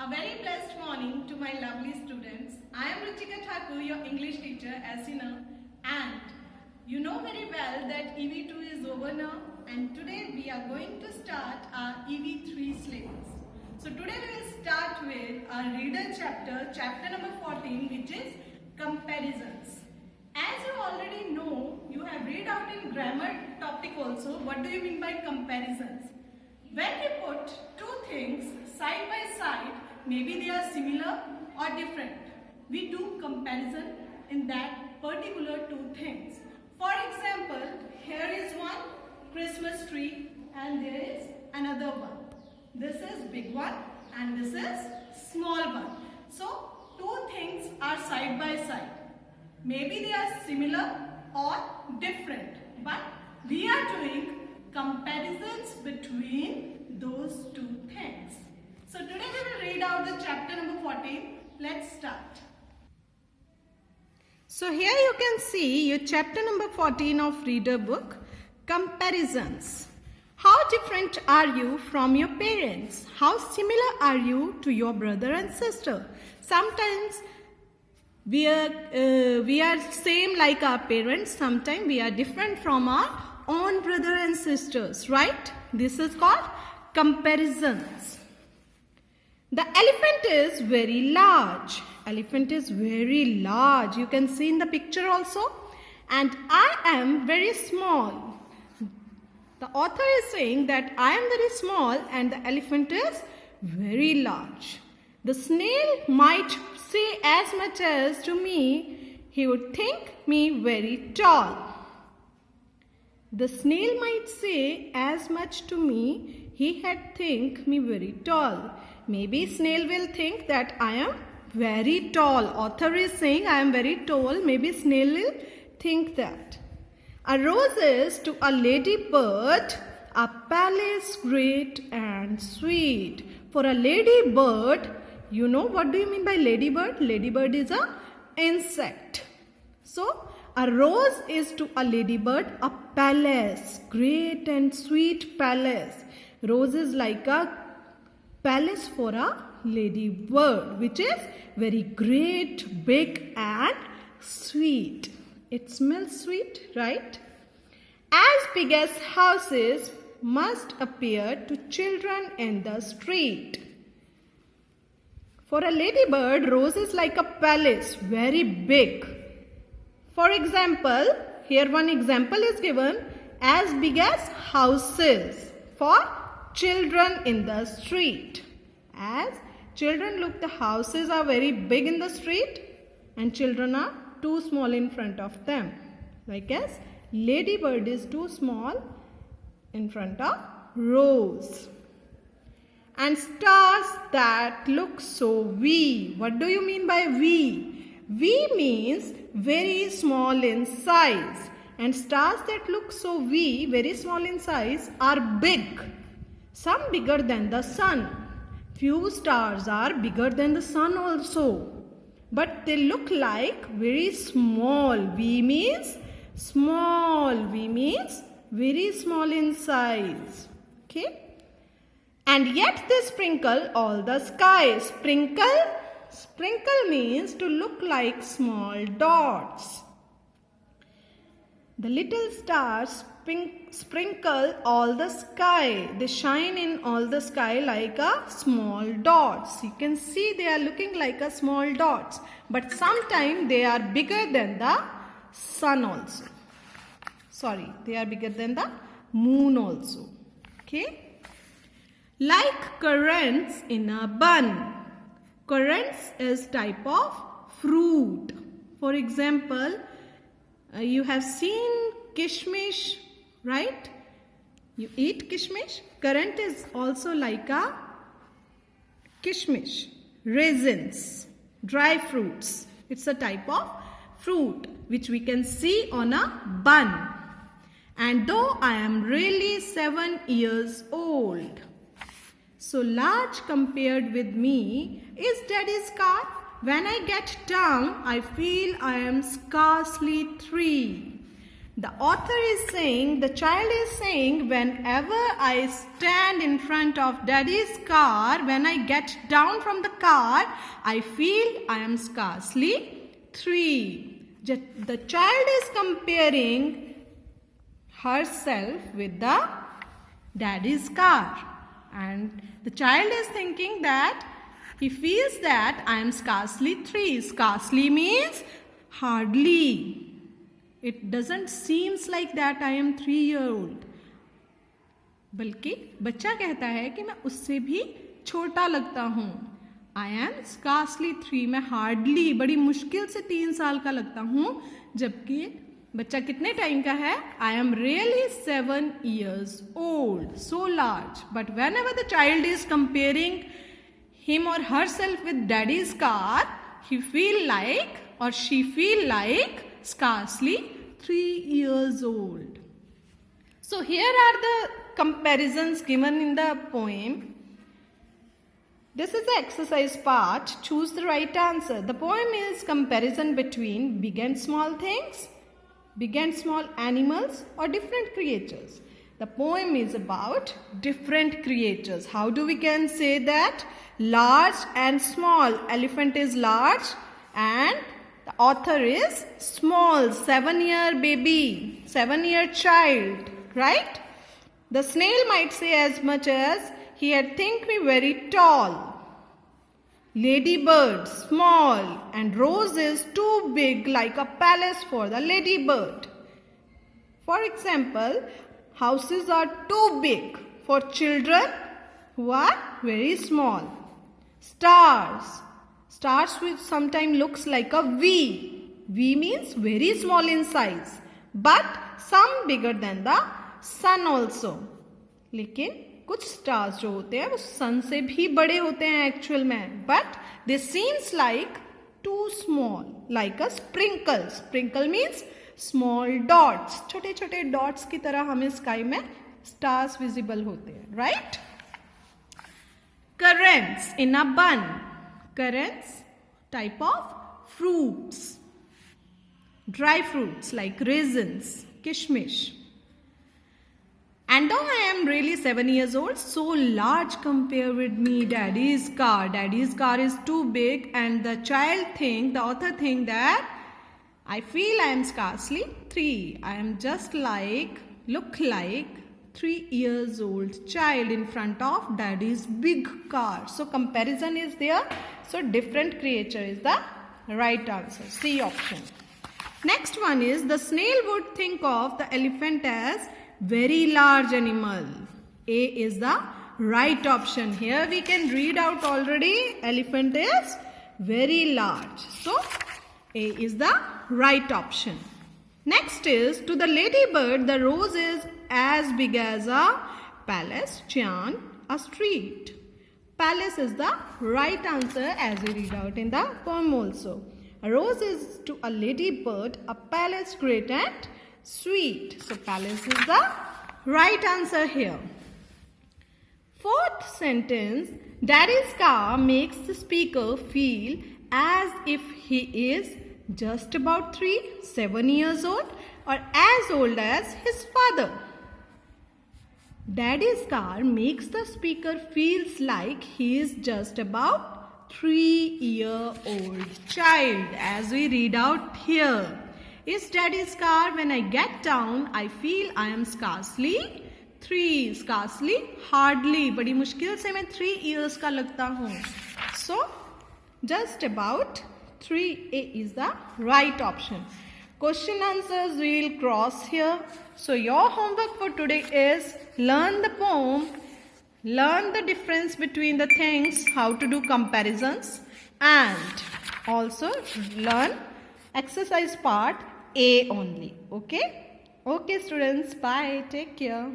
A very blessed morning to my lovely students. I am Ruchika Thakur, your English teacher, as you know, and you know very well that EV2 is over now, and today we are going to start our EV3 syllabus. So today we will start with our reader chapter number 14, which is comparisons. As you already know, you have read out in grammar topic also, what do you mean by comparisons? When we put two things side by side, maybe they are similar or different. We do comparison in that particular two things. For example, here is one Christmas tree and there is another one. This is big one and this is small one. So, two things are side by side. Maybe they are similar or different, but we are doing comparisons between those two things. So today we will read out the chapter number 14. Let's start. So here you can see your chapter number 14 of reader book, comparisons. How different are you from your parents? How similar are you to your brother and sister? Sometimes we are same like our parents. Sometimes we are different from our own brother and sisters, right? This is called comparisons. The elephant is very large. Elephant is very large. You can see in the picture also. And I am very small. The author is saying that I am very small and the elephant is very large. The snail might say as much as to me, he would think me very tall. The snail might say as much to me, he had think me very tall. Maybe snail will think that I am very tall. Author is saying I am very tall. Maybe snail will think that. A rose is to a ladybird a palace great and sweet. For a ladybird, you know what do you mean by ladybird? Ladybird is a insect. So, a rose is to a ladybird a palace, great and sweet palace. Rose is like a palace for a ladybird, which is very great, big and sweet. It smells sweet, right? As big as houses must appear to children in the street. For a ladybird, rose is like a palace, very big. For example, here one example is given, as big as houses for children in the street. As children look, the houses are very big in the street and children are too small in front of them. Like as ladybird is too small in front of rose. And stars that look so wee. What do you mean by wee? Wee means very small in size. And stars that look so wee, very small in size, are big. Some bigger than the sun. Few stars are bigger than the sun also. But they look like very small. V means small. V means very small in size. Okay. And yet they sprinkle all the sky. Sprinkle means to look like small dots. The little stars sprinkle all the sky. They shine in all the sky like a small dots. You can see they are looking like a small dots. But sometimes they are bigger than the sun also. Sorry, they are bigger than the moon also. Okay. Like currants in a bun. Currants is type of fruit. For example, you have seen kishmish, right? You eat kishmish. Currant is also like a kishmish. Raisins, dry fruits. It's a type of fruit which we can see on a bun. And though I am really 7 years old, so large compared with me is daddy's car. When I get down, I feel I am scarcely 3. The author is saying, the child is saying, whenever I stand in front of daddy's car, when I get down from the car, I feel I am scarcely 3. The child is comparing herself with the daddy's car. And the child is thinking that he feels that I am scarcely 3. Scarcely means hardly. It doesn't seems like that I am 3-year-old. बल्कि बच्चा कहता है कि मैं उससे भी छोटा लगता हूँ. I am scarcely 3. मैं hardly बड़ी मुश्किल से 3 साल का लगता हूँ. जबकि बच्चा कितने टाइम का है? I am really 7 years old. So large. But whenever the child is comparing him or herself with daddy's car, he feel like or she feel like scarcely 3 years old. So here are the comparisons given in the poem. This is the exercise part. Choose the right answer. The poem is comparison between big and small things, big and small animals or different creatures. The poem is about different creatures. How do we can say that? Large and small. Elephant is large and the author is small, 7-year baby, 7-year child, right? The snail might say as much as, he had think me very tall. Ladybird, small, and rose is too big like a palace for the ladybird. For example, houses are too big for children who are very small. Stars. Stars which sometimes looks like a V. V means very small in size, but some bigger than the sun also. लेकिन कुछ stars जो होते हैं वो sun से भी बड़े होते हैं actual में, but they seems like too small, like a sprinkle. Sprinkle means small dots. छोटे छोटे dots की तरह हमें sky में stars visible होते हैं, right? Currants in a bun. Currants, type of fruits, dry fruits like raisins, kishmish. And though I am really 7 years old, so large compared with me, daddy's car. Daddy's car is too big, and the author think that I feel I am scarcely 3. I am just look like 3 years old child in front of daddy's big car. So comparison is there. So different creature is the right answer. C option. Next one is, the snail would think of the elephant as very large animal. A is the right option. Here we can read out already. Elephant is very large. So A is the right option. Next is, to the ladybird, the rose is as big as a palace, Chian, a street. Palace is the right answer as we read out in the poem also. A rose is to a ladybird a palace great and sweet. So palace is the right answer here. Fourth sentence, daddy's car makes the speaker feel as if he is just about 7 years old or as old as his father. Daddy's car makes the speaker feels like he is just about 3-year-old child, as we read out here. Is daddy's car, when I get down, I feel I am scarcely 3. Scarcely, hardly. बड़ी मुश्किल से मैं 3 years का लगता हूँ. So, just about 3A is the right option. Question answers we will cross here. So your homework for today is learn the poem, learn the difference between the things, how to do comparisons, and also learn exercise part A only. Okay? Okay students, bye. Take care.